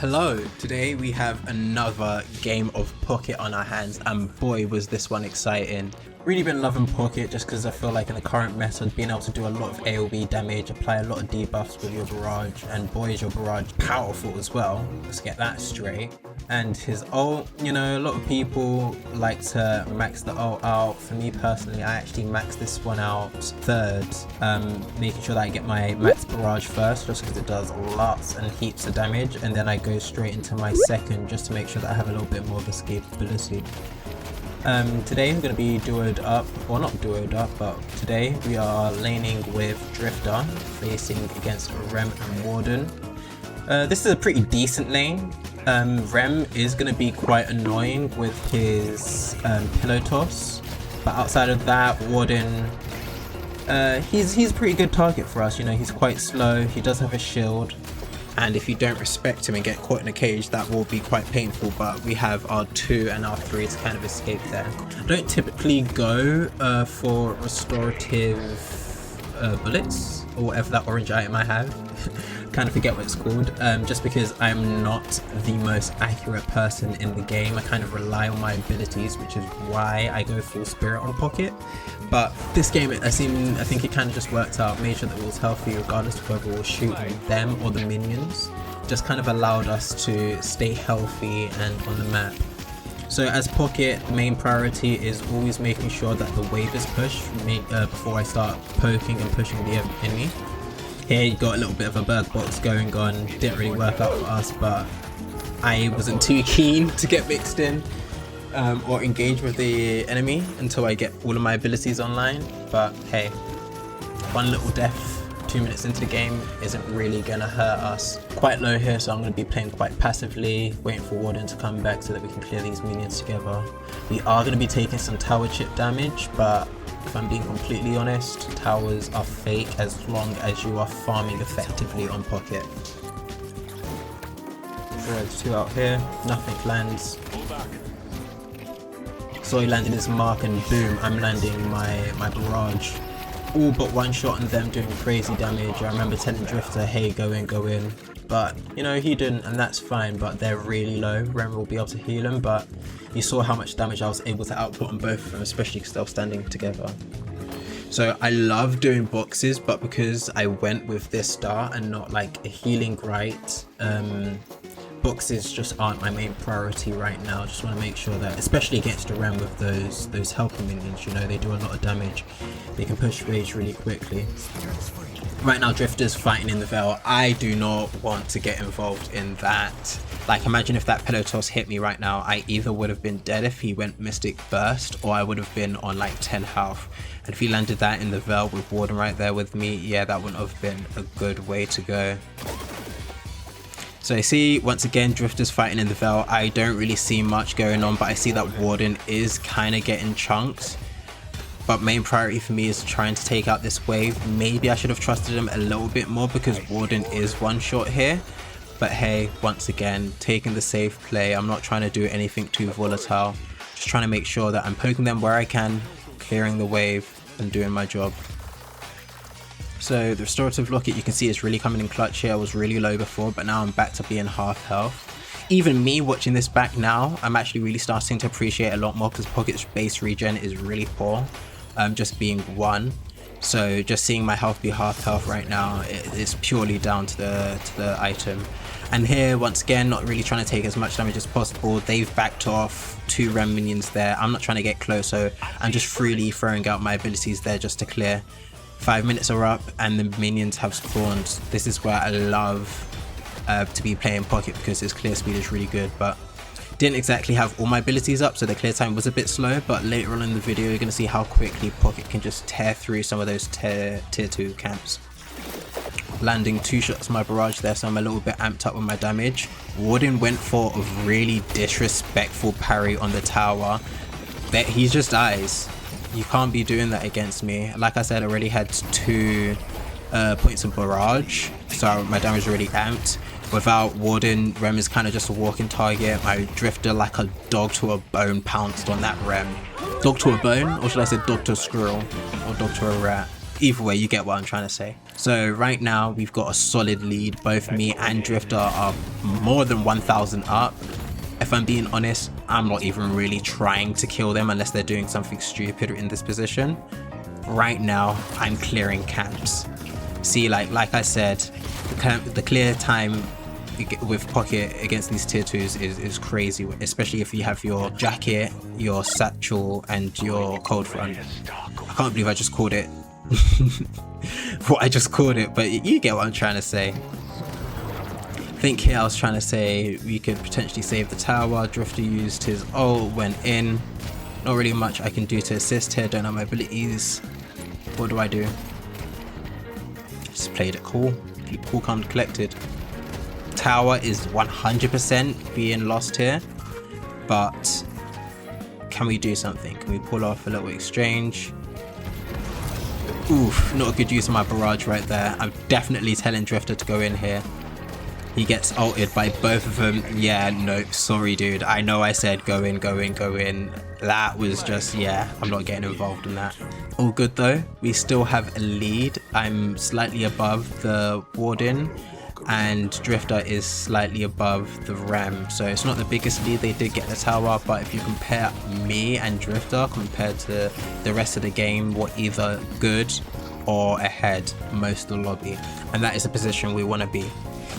Hello, today we have another game of Pocket on our hands, and boy was this one exciting. Really been loving Pocket just because I feel like in the current method being able to do a lot of AoE damage, apply a lot of debuffs with your barrage, and boy is your barrage powerful as well. Let's get that straight. And his ult, you know, a lot of people like to max the ult out. For me personally, I actually max this one out third, making sure that I get my max barrage first just because it does lots and heaps of damage, and then I go straight into my second just to make sure that I have a little bit more of escapability. Today I'm going to be duoed up, or not duoed up, but today we are laning with Drifter facing against Rem and Warden. This is a pretty decent lane. Rem is going to be quite annoying with his pillow toss, but outside of that, Warden, he's a pretty good target for us. You know, he's quite slow, he does have a shield, and if you don't respect him and get caught in a cage, that will be quite painful, but we have our 2 and our 3 to kind of escape there. I don't typically go for restorative bullets, or whatever that orange item I have. Kind of forget what it's called, just because I'm not the most accurate person in the game. I kind of rely on my abilities, which is why I go full spirit on Pocket. But this game, I think it kind of just worked out, made sure that it was healthy regardless of whether we were shooting them or the minions. Just kind of allowed us to stay healthy and on the map. So as Pocket, the main priority is always making sure that the wave is pushed before I start poking and pushing the enemy. Here you got a little bit of a bird box going on, didn't really work out for us, but I wasn't too keen to get mixed in or engage with the enemy until I get all of my abilities online. But hey, one little death 2 minutes into the game isn't really gonna hurt us. Quite low here, so I'm gonna be playing quite passively, waiting for Warden to come back so that we can clear these minions together. We are gonna be taking some tower chip damage, but if I'm being completely honest, towers are fake as long as you are farming effectively on Pocket. So there's 2 out here, nothing lands. So he landed his mark and boom, I'm landing my barrage. All but one shot and them doing crazy damage. I remember telling Drifter, hey, go in. But, you know, he didn't, and that's fine, but they're really low. Rem will be able to heal him, but you saw how much damage I was able to output on both of them, especially because they were standing together. So I love doing boxes, but because I went with this start and not like a healing right, boxes just aren't my main priority right now. Just want to make sure that, especially against a Rem with those helper minions, you know, they do a lot of damage. They can push rage really quickly. Right now, Drifter's fighting in the Veil. I do not want to get involved in that. Like, imagine if that pillow toss hit me right now. I either would have been dead if he went Mystic Burst, or I would have been on like 10 health. And if he landed that in the Veil with Warden right there with me, yeah, that wouldn't have been a good way to go. So I see, once again, Drifter's fighting in the Veil. I don't really see much going on, but I see that Warden is kind of getting chunked. But main priority for me is trying to take out this wave. Maybe I should have trusted him a little bit more because Warden is one shot here. But hey, once again, taking the safe play. I'm not trying to do anything too volatile. Just trying to make sure that I'm poking them where I can, clearing the wave and doing my job. So the restorative locket, you can see, is really coming in clutch here. I was really low before, but now I'm back to being half health. Even me watching this back now, I'm actually really starting to appreciate a lot more because Pocket's base regen is really poor. Just being 1. So just seeing my health be half health right now, it's purely down to the item. And here, once again, not really trying to take as much damage as possible. They've backed off 2 Rem minions there. I'm not trying to get close, so I'm just freely throwing out my abilities there just to clear. 5 minutes are up and the minions have spawned. This is where I love to be playing Pocket because his clear speed is really good, but didn't exactly have all my abilities up, so the clear time was a bit slow. But later on in the video, you're going to see how quickly Pocket can just tear through some of those tier 2 camps. Landing 2 shots my barrage there, so I'm a little bit amped up with my damage. Warden went for a really disrespectful parry on the tower. He just dies. You can't be doing that against me. Like I said, I already had 2 points of barrage, so my damage is already amped. Without Warden, Rem is kind of just a walking target. My Drifter, like a dog to a bone, pounced on that Rem. Dog to a bone? Or should I say dog to a squirrel? Or dog to a rat? Either way, you get what I'm trying to say. So right now we've got a solid lead. Both me and Drifter are more than 1,000 up. If I'm being honest, I'm not even really trying to kill them unless they're doing something stupid in this position. Right now, I'm clearing camps. See, like I said, the clear time with Pocket against these tier 2s is crazy, especially if you have your jacket, your satchel, and your cold front. I can't believe I just called it what I just called it, but you get what I'm trying to say. I think here I was trying to say we could potentially save the tower. Drifter used his ult, went in. Not really much I can do to assist here, don't have my abilities. What do I do? Just played it cool. Keep cool, calm, collected. Tower is 100% being lost here, but can we do something? Can we pull off a little exchange? Oof, not a good use of my barrage right there. I'm definitely telling Drifter to go in here. He gets ulted by both of them. Yeah, no, sorry dude. I know I said go in, go in, go in. That was just, yeah, I'm not getting involved in that. All good though. We still have a lead. I'm slightly above the Warden and Drifter is slightly above the Rem. So it's not the biggest lead. They did get the tower, but if you compare me and Drifter compared to the rest of the game, we're either good or ahead most of the lobby. And that is a position we want to be.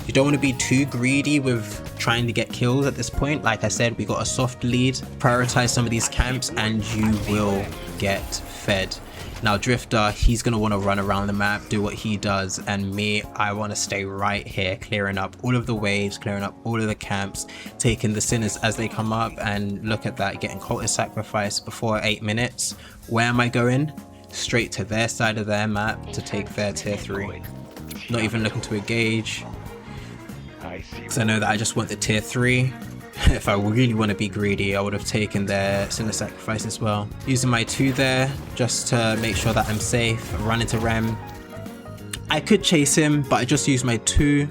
You don't want to be too greedy with trying to get kills at this point. Like I said, we got a soft lead. Prioritize some of these camps and you will get fed. Now Drifter, he's going to want to run around the map, do what he does, and me, I want to stay right here, clearing up all of the waves, clearing up all of the camps, taking the sinners as they come up, and look at that, getting cultist sacrifice before 8 minutes. Where am I going? Straight to their side of their map to take their tier 3. Not even looking to engage, because I know that I just want the tier 3. If I really want to be greedy, I would have taken their sinner sacrifice as well. Using my 2 there just to make sure that I'm safe. Run into Rem. I could chase him, but I just used my 2.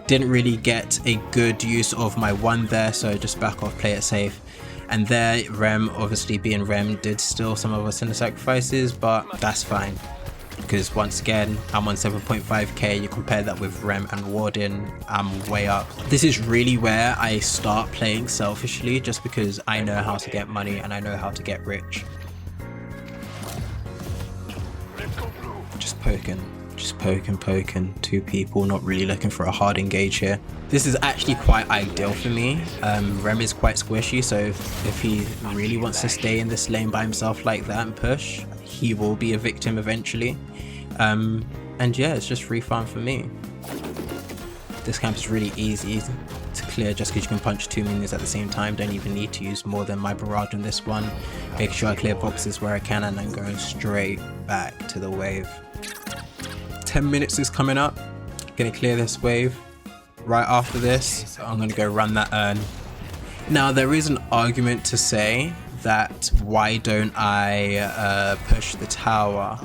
Didn't really get a good use of my 1 there, so just back off, play it safe. And there, Rem, obviously being Rem, did steal some of our sinner sacrifices, but that's fine. Because once again, I'm on 7.5k, you compare that with Rem and Warden, I'm way up. This is really where I start playing selfishly, just because I know how to get money and I know how to get rich. Just poking, 2 people, not really looking for a hard engage here. This is actually quite ideal for me. Rem is quite squishy, so if he really wants to stay in this lane by himself like that and push, he will be a victim eventually. And yeah, it's just free farm for me. This camp is really easy to clear just because you can punch 2 minions at the same time. Don't even need to use more than my barrage on this one. Making sure I clear boxes where I can, and then going straight back to the wave. 10 minutes is coming up. Gonna clear this wave. Right after this, I'm gonna go run that urn. Now there is an argument to say that why don't I push the tower,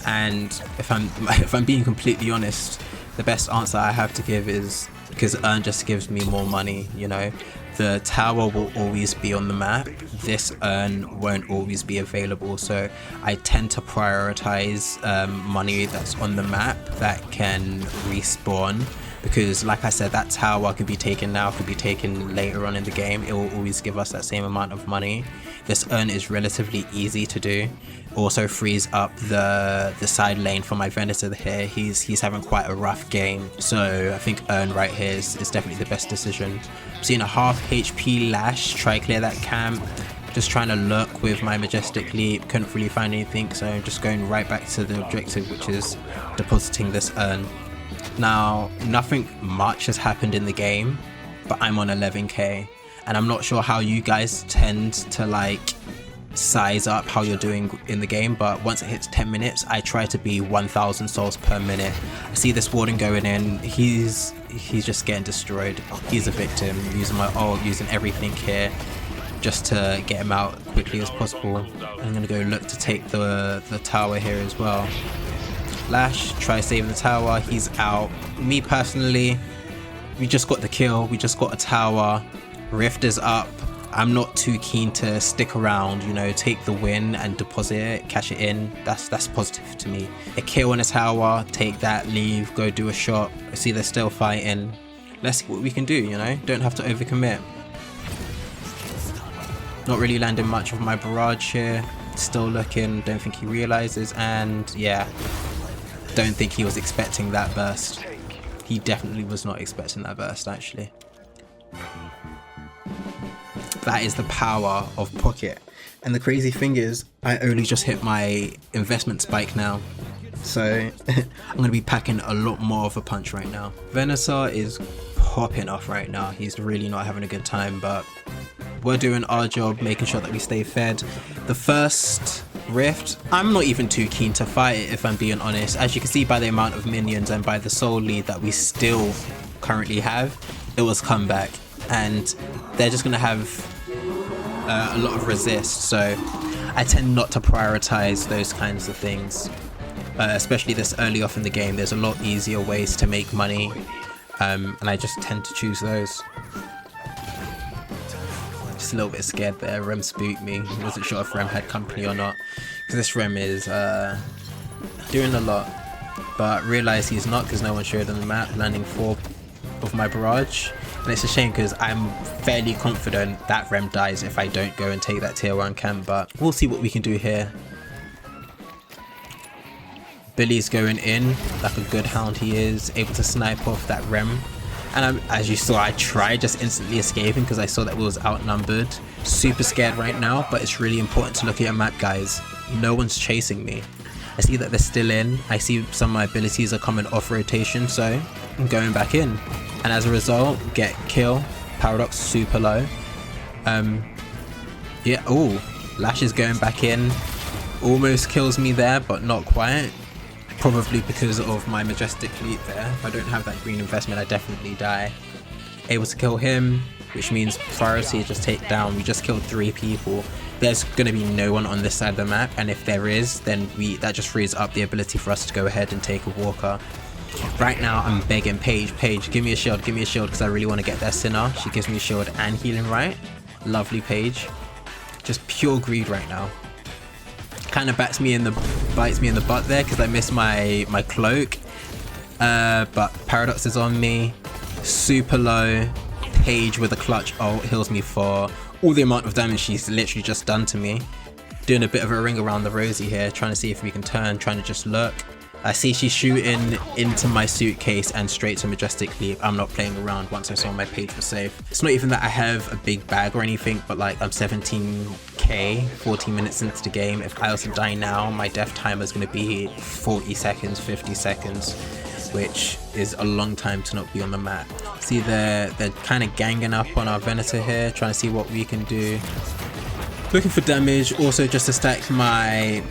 and if I'm being completely honest, the best answer I have to give is because urn just gives me more money. You know, the tower will always be on the map, this urn won't always be available, so I tend to prioritize money that's on the map that can respawn. Because like I said, that tower can be taken now, could be taken later on in the game. It will always give us that same amount of money. This urn is relatively easy to do. Also frees up the side lane for my Venator here. He's having quite a rough game. So I think urn right here is definitely the best decision. I'm seeing a half HP Lash, try clear that camp. Just trying to look with my Majestic Leap, couldn't really find anything. So I'm just going right back to the objective, which is depositing this urn. Now, nothing much has happened in the game, but I'm on 11k, and I'm not sure how you guys tend to like size up how you're doing in the game, but once it hits 10 minutes, I try to be 1,000 souls per minute. I see this Warden going in, he's just getting destroyed. He's a victim, using my ult, using everything here just to get him out quickly as possible. I'm gonna go look to take the tower here as well. Lash, try saving the tower, he's out. Me personally, we just got the kill, we just got a tower. Rift is up, I'm not too keen to stick around, you know, take the win and deposit it, cash it in. That's positive to me. A kill on a tower, take that, leave, go do a shot. I see they're still fighting. Let's see what we can do, you know? Don't have to overcommit. Not really landing much of my barrage here. Still looking, don't think he realizes, and yeah, don't think he was expecting that burst. He definitely was not expecting that burst, actually. That is the power of Pocket. And the crazy thing is, I only just hit my investment spike now. So I'm going to be packing a lot more of a punch right now. Venusaur is popping off right now. He's really not having a good time, but we're doing our job, making sure that we stay fed. The first rift, I'm not even too keen to fight it, if I'm being honest. As you can see by the amount of minions and by the soul lead that we still currently have, it was comeback. And they're just going to have a lot of resist, so I tend not to prioritize those kinds of things, especially this early off in the game. There's a lot easier ways to make money, and I just tend to choose those. Just a little bit scared there. Rem spooked me. I wasn't sure if Rem had company or not, because this Rem is doing a lot, but realized he's not because no one showed on the map, landing 4 of my barrage. And it's a shame because I'm fairly confident that Rem dies if I don't go and take that tier 1 camp, but we'll see what we can do here. Billy's going in like a good hound he is, able to snipe off that Rem. And as you saw, I tried just instantly escaping because I saw that we was outnumbered. Super scared right now, but it's really important to look at your map, guys. No one's chasing me. I see that they're still in. I see some of my abilities are coming off rotation, so I'm going back in. And as a result, get kill. Paradox super low. Yeah, oh, Lash is going back in. Almost kills me there, but not quite. Probably because of my Majestic Leap there. If I don't have that green investment, I definitely die. Able to kill him, which means priority just take down. We just killed 3 people. There's going to be no one on this side of the map, and if there is, then that just frees up the ability for us to go ahead and take a walker. Right now, I'm begging Paige, give me a shield, because I really want to get their Sinner. She gives me a shield and healing right. Lovely Paige. Just pure greed right now. Kind of bites me in the butt there because I missed my cloak. But Paradox is on me. Super low. Paige with a clutch ult heals me for all the amount of damage she's literally just done to me. Doing a bit of a ring around the rosy here, trying to see if we can turn, trying to just lurk. I see she's shooting into my suitcase and straight to Majestic Leap. I'm not playing around once I saw my Page was safe. It's not even that I have a big bag or anything, but like I'm 17k, 14 minutes into the game. If I also die now, my death timer is going to be 40 seconds, 50 seconds, which is a long time to not be on the map. See, they're kind of ganging up on our Venator here, trying to see what we can do. Looking for damage, also just to stack my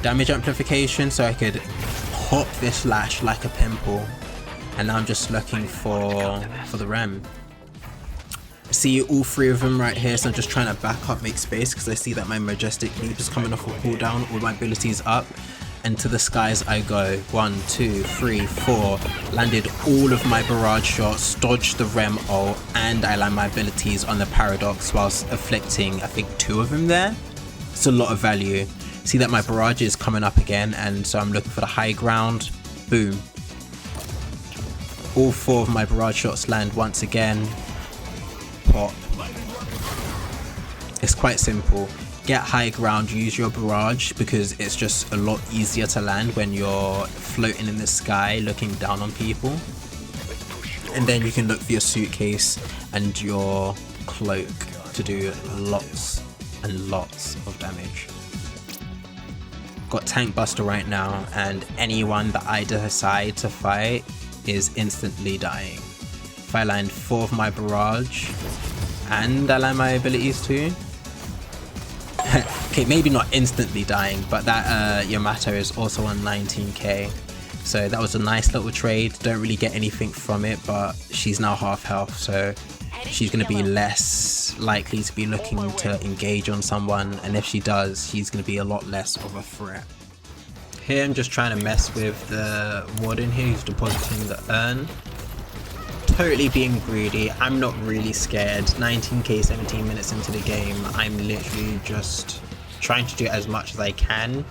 damage amplification so I could pop this Lash like a pimple. And now I'm just looking for the Rem. See all 3 of them right here, so I'm just trying to back up, make space, because I see that my Majestic Leap is coming off a cooldown, all my abilities up, and to the skies I go. 1, 2, 3, 4. Landed all of my barrage shots, dodged the Rem ult, and I land my abilities on the Paradox whilst afflicting, I think, 2 of them there. It's a lot of value. See that my barrage is coming up again, and so I'm looking for the high ground. Boom. All 4 of my barrage shots land once again. Pop. It's quite simple. Get high ground, use your barrage, because it's just a lot easier to land when you're floating in the sky looking down on people. And then you can look for your suitcase and your cloak to do lots and lots of damage. Got Tank Buster right now, and anyone that I decide to fight is instantly dying. If I land 4 of my barrage and I land my abilities too, okay, maybe not instantly dying, but that Yamato is also on 19k, so that was a nice little trade. Don't really get anything from it, but she's now half health, so she's going to be less likely to be looking to engage on someone, and if she does, she's going to be a lot less of a threat. Here I'm just trying to mess with the warden here who's depositing the urn. totally being greedy. I'm not really scared. 19k 17 minutes into the game, I'm literally just trying to do as much as I can.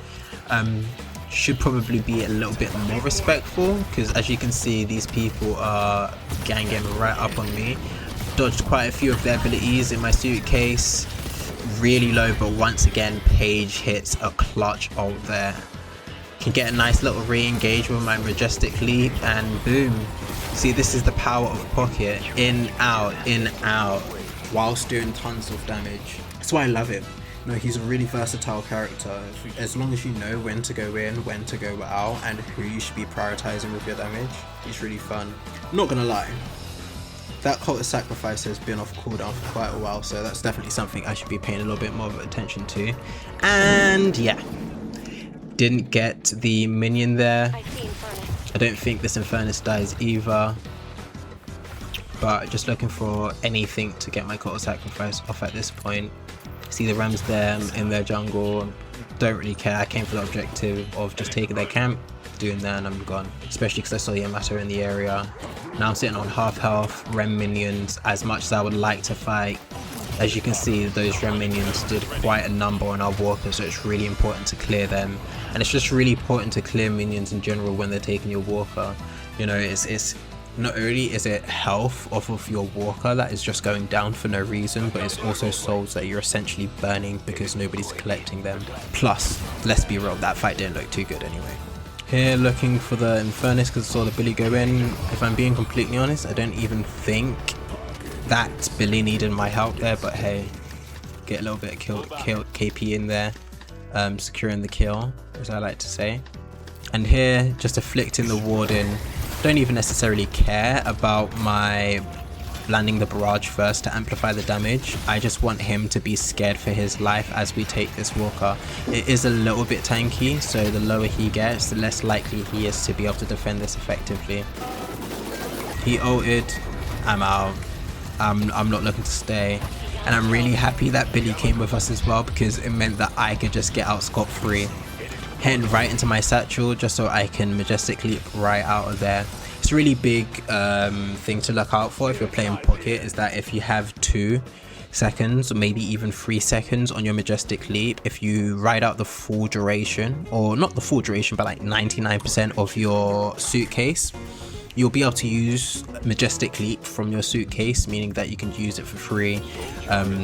Should probably be a little bit more respectful, because as you can see, these people are ganging right up on me. Dodged quite a few of their abilities in my suitcase. Really low, but once again, Paige hits a clutch ult there. Can get a nice little re-engage with my majestic leap, and boom. See, this is the power of Pocket. In, out, whilst doing tons of damage. That's why I love him. No, he's a really versatile character. As long as you know when to go in, when to go out, and who you should be prioritizing with your damage, he's really fun. Not gonna lie, that Cult of Sacrifice has been off cooldown for quite a while, so that's definitely something I should be paying a little bit more of attention to. And yeah, didn't get the minion there. I don't think this Infernus dies either, but just looking for anything to get my Cult of Sacrifice off at this point. See the Rams there in their jungle, don't really care. I came for the objective of just taking their camp, doing that, and I'm gone. Especially because I saw the Emissary in the area. Now I'm sitting on half health, Rem minions, as much as I would like to fight. As you can see, those Rem minions did quite a number on our walker, so it's really important to clear them. And it's just really important to clear minions in general when they're taking your walker. You know, it's not only is it health off of your walker that is just going down for no reason, but it's also souls that you're essentially burning because nobody's collecting them. Plus, let's be real, that fight didn't look too good anyway. Here looking for the Infernus because I saw the Billy go in. If I'm being completely honest, I don't even think that Billy needed my help there, but hey, get a little bit of kill KP in there, securing the kill, as I like to say. And here, just afflicting the Warden. Don't even necessarily care about my landing the barrage first to amplify the damage. I just want him to be scared for his life as we take this walker. It is a little bit tanky, so the lower he gets, the less likely he is to be able to defend this effectively. He ulted, I'm out. I'm not looking to stay. And I'm really happy that Billy came with us as well, because it meant that I could just get out scot-free. Heading right into my satchel just so I can majestically right out of there. It's a really big thing to look out for if you're playing Pocket, is that if you have 2 seconds or maybe even 3 seconds on your majestic leap, if you ride out the full duration, or not the full duration but like 99% of your suitcase, you'll be able to use majestic leap from your suitcase, meaning that you can use it for free.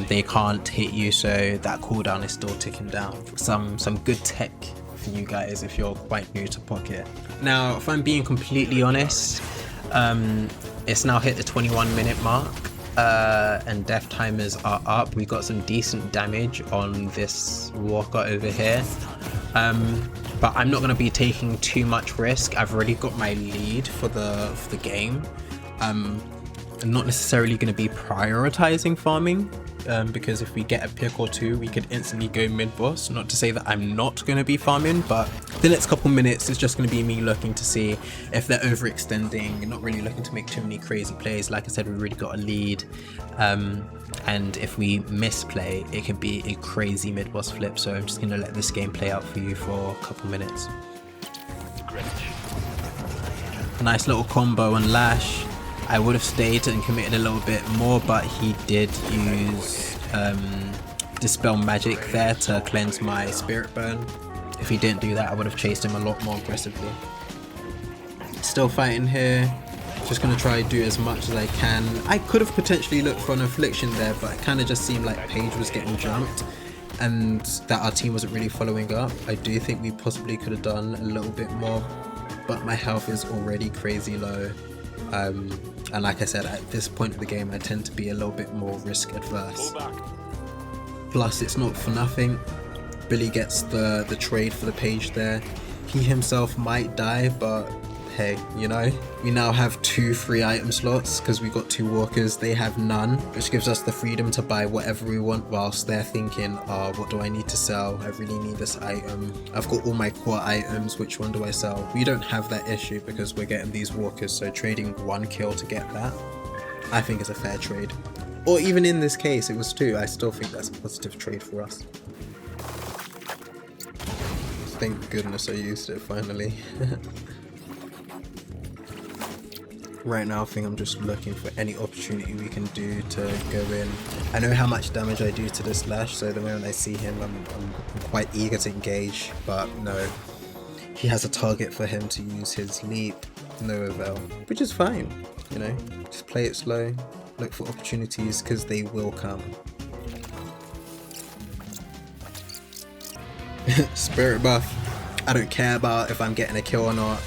They can't hit you, so that cooldown is still ticking down. Some good tech for you guys if you're quite new to Pocket. Now, if I'm being completely honest, it's now hit the 21-minute mark, and death timers are up. We got some decent damage on this walker over here, but I'm not going to be taking too much risk. I've already got my lead for the game. I'm not necessarily going to be prioritizing farming, because if we get a pick or 2, we could instantly go mid-boss. Not to say that I'm not going to be farming, but the next couple minutes is just going to be me looking to see if they're overextending, not really looking to make too many crazy plays. Like I said, we really got a lead, and if we misplay, it could be a crazy mid-boss flip, so I'm just going to let this game play out for you for a couple minutes. A nice little combo and Lash. I would have stayed and committed a little bit more, but he did use Dispel Magic there to cleanse my Spirit Burn. If he didn't do that, I would have chased him a lot more aggressively. Still fighting here. Just going to try to do as much as I can. I could have potentially looked for an Affliction there, but it kind of just seemed like Paige was getting jumped and that our team wasn't really following up. I do think we possibly could have done a little bit more, but my health is already crazy low. And like I said, at this point of the game, I tend to be a little bit more risk adverse. Plus, it's not for nothing. Billy gets the trade for the Page there. He himself might die, but hey, you know, we now have 2 free item slots because we got 2 walkers. They have none, which gives us the freedom to buy whatever we want whilst they're thinking, what do I need to sell? I really need this item. I've got all my core items, which one do I sell? We don't have that issue because we're getting these walkers, so trading 1 kill to get that, I think is a fair trade. Or even in this case, it was 2. I still think that's a positive trade for us. Thank goodness I used it finally. Right now I think I'm just looking for any opportunity we can do to go in. I know how much damage I do to this Lash, so the moment I see him I'm quite eager to engage, but no. He has a target for him to use his leap, no avail, which is fine, you know, just play it slow, look for opportunities because they will come. Spirit buff, I don't care about if I'm getting a kill or not,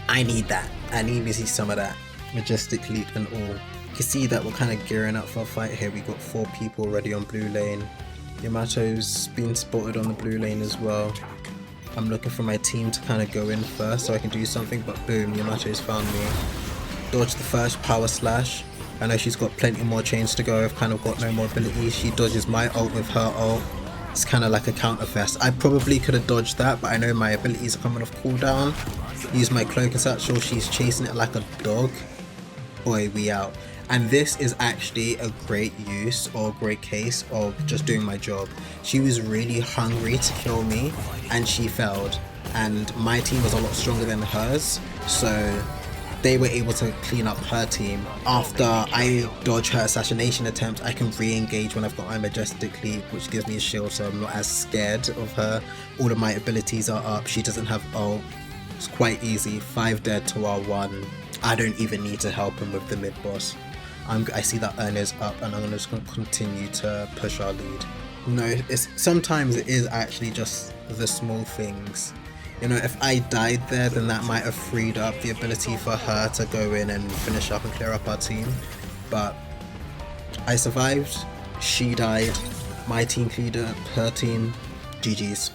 I need that, I need to see some of that, majestic leap and all. You can see that we're kind of gearing up for a fight here. We got 4 people already on blue lane, Yamato's been spotted on the blue lane as well. I'm looking for my team to kind of go in first so I can do something, but boom, Yamato's found me. Dodged the first power slash. I know she's got plenty more chains to go, I've kind of got no more abilities. She dodges my ult with her ult. It's kind of like a counter fest. I probably could have dodged that, but I know my abilities are coming off cooldown. Use my cloak and satchel, she's chasing it like a dog. Boy, we out. And this is actually a great use or great case of just doing my job. She was really hungry to kill me and she failed. And my team was a lot stronger than hers. So they were able to clean up her team. After I dodge her assassination attempt, I can re-engage when I've got my majestic leap, which gives me a shield so I'm not as scared of her. All of my abilities are up, she doesn't have ult. It's quite easy, 5 dead to our 1. I don't even need to help him with the mid boss. I see that Urn is up and I'm just going to continue to push our lead. No, sometimes it is actually just the small things. You know, if I died there, then that might have freed up the ability for her to go in and finish up and clear up our team. But I survived, she died, my team cleared up her team, GG's.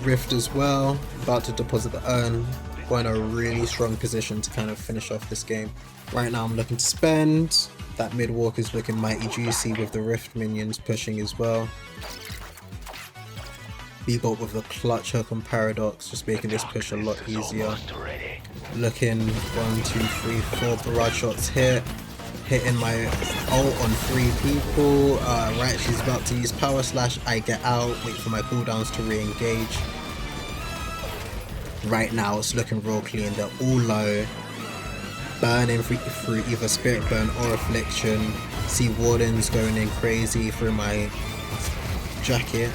Rift as well, about to deposit the Urn. We're in a really strong position to kind of finish off this game. Right now I'm looking to spend. That mid walk is looking mighty juicy with the Rift minions pushing as well. Bebop with the clutch hook on Paradox, just making this push a lot easier. Looking 1, 2, 3, 4 barrage shots hit. Hitting my ult on 3 people. Right, she's about to use power slash. I get out, wait for my cooldowns to re-engage. Right now it's looking real clean, they're all low. Burning through either Spirit Burn or Affliction. See Wardens going in crazy through my jacket.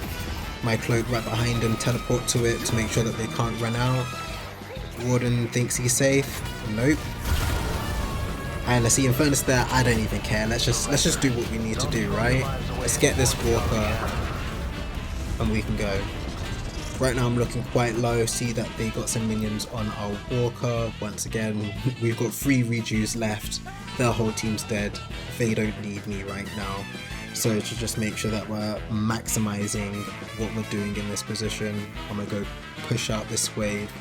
My cloak right behind him, teleport to it to make sure that they can't run out. Warden thinks he's safe. Nope. And I see Infernus there, I don't even care. Let's just do what we need to do, right? Let's get this Walker and we can go. Right now I'm looking quite low, see that they got some minions on our Walker. Once again, we've got 3 rejues left, their whole team's dead, they don't need me right now. So to just make sure that we're maximizing what we're doing in this position, I'm gonna go push out this wave.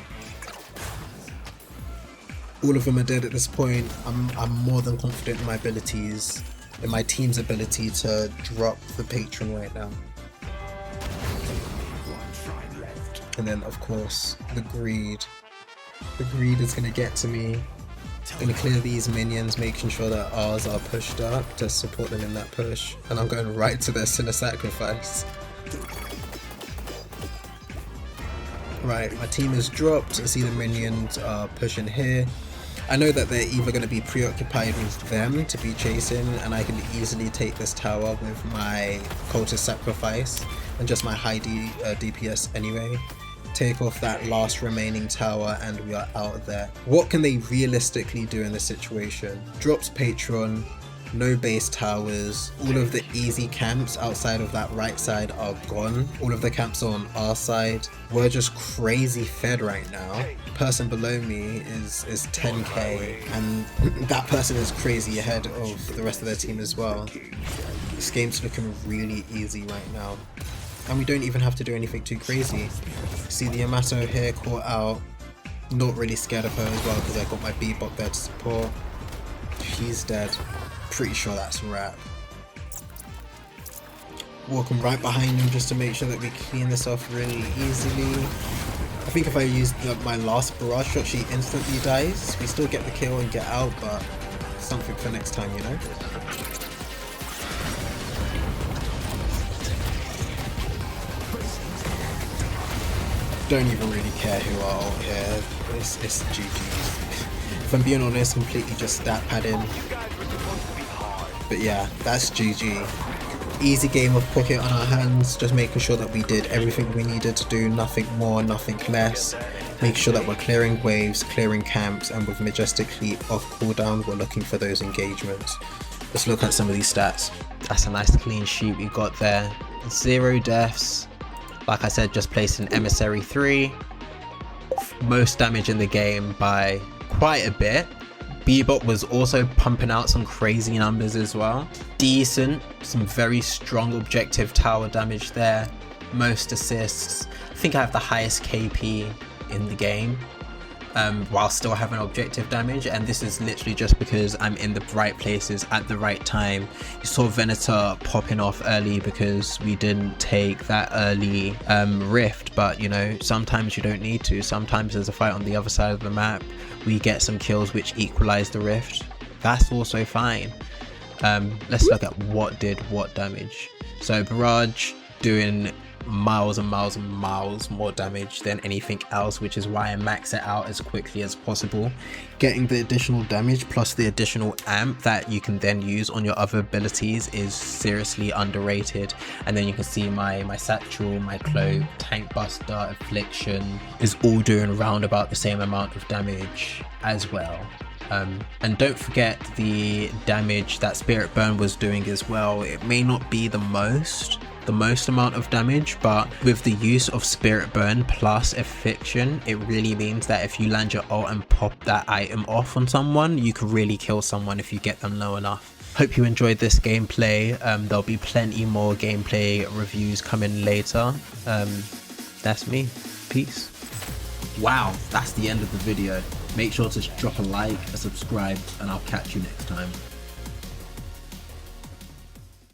All of them are dead at this point. I'm more than confident in my abilities, in my team's ability to drop the patron right now. And then of course the greed. The greed is gonna get to me. Gonna clear these minions, making sure that ours are pushed up to support them in that push. And I'm going right to their Sinner Sacrifice. Right, my team is dropped. I see the minions are pushing here. I know that they're either going to be preoccupied with them to be chasing, and I can easily take this tower with my Cultist Sacrifice and just my high DPS anyway. Take off that last remaining tower and we are out of there. What can they realistically do in this situation? Drops Patron, no base towers, all of the easy camps outside of that right side are gone. All of the camps are on our side. We're just crazy fed right now. Person below me is 10k and that person is crazy ahead of the rest of their team as well. This game's looking really easy right now. And we don't even have to do anything too crazy. See the Yamato here caught out. Not really scared of her as well because I got my Bebop there to support. He's dead. Pretty sure that's a wrap. Walking right behind him just to make sure that we clean this off really easily. I think if I use my last barrage shot, she instantly dies. We still get the kill and get out, but something for next time, you know? Don't even really care who are out here. It's GG's. If I'm being honest, completely just stat padding. But yeah, that's GG. Easy game of Pocket on our hands, just making sure that we did everything we needed to do, nothing more, nothing less. Make sure that we're clearing waves, clearing camps, and with Majestic Leap off cooldown, we're looking for those engagements. Let's look at some of these stats. That's a nice clean sheet we got there. 0 deaths. Like I said, just placed an Emissary 3. Most damage in the game by quite a bit. Bebop was also pumping out some crazy numbers as well. Decent, some very strong objective tower damage there. Most assists. I think I have the highest KP in the game, while still having objective damage, and this is literally just because I'm in the right places at the right time. You saw Venator popping off early because we didn't take that early rift, but you know, sometimes you don't need to. Sometimes there's a fight on the other side of the map, we get some kills which equalize the rift. That's also fine. Let's look at what did what damage. So Barrage doing miles and miles and miles more damage than anything else, which is why I max it out as quickly as possible. Getting the additional damage plus the additional amp that you can then use on your other abilities is seriously underrated. And then you can see my satchel, my cloak, tank buster, affliction is all doing around about the same amount of damage as well. And don't forget the damage that Spirit Burn was doing as well. It may not be the most amount of damage, but with the use of Spirit Burn plus Affliction, it really means that if you land your ult and pop that item off on someone, you can really kill someone if you get them low enough. Hope you enjoyed this gameplay. There'll be plenty more gameplay reviews coming later. That's me. Peace. Wow, that's the end of the video. Make sure to drop a like, a subscribe, and I'll catch you next time.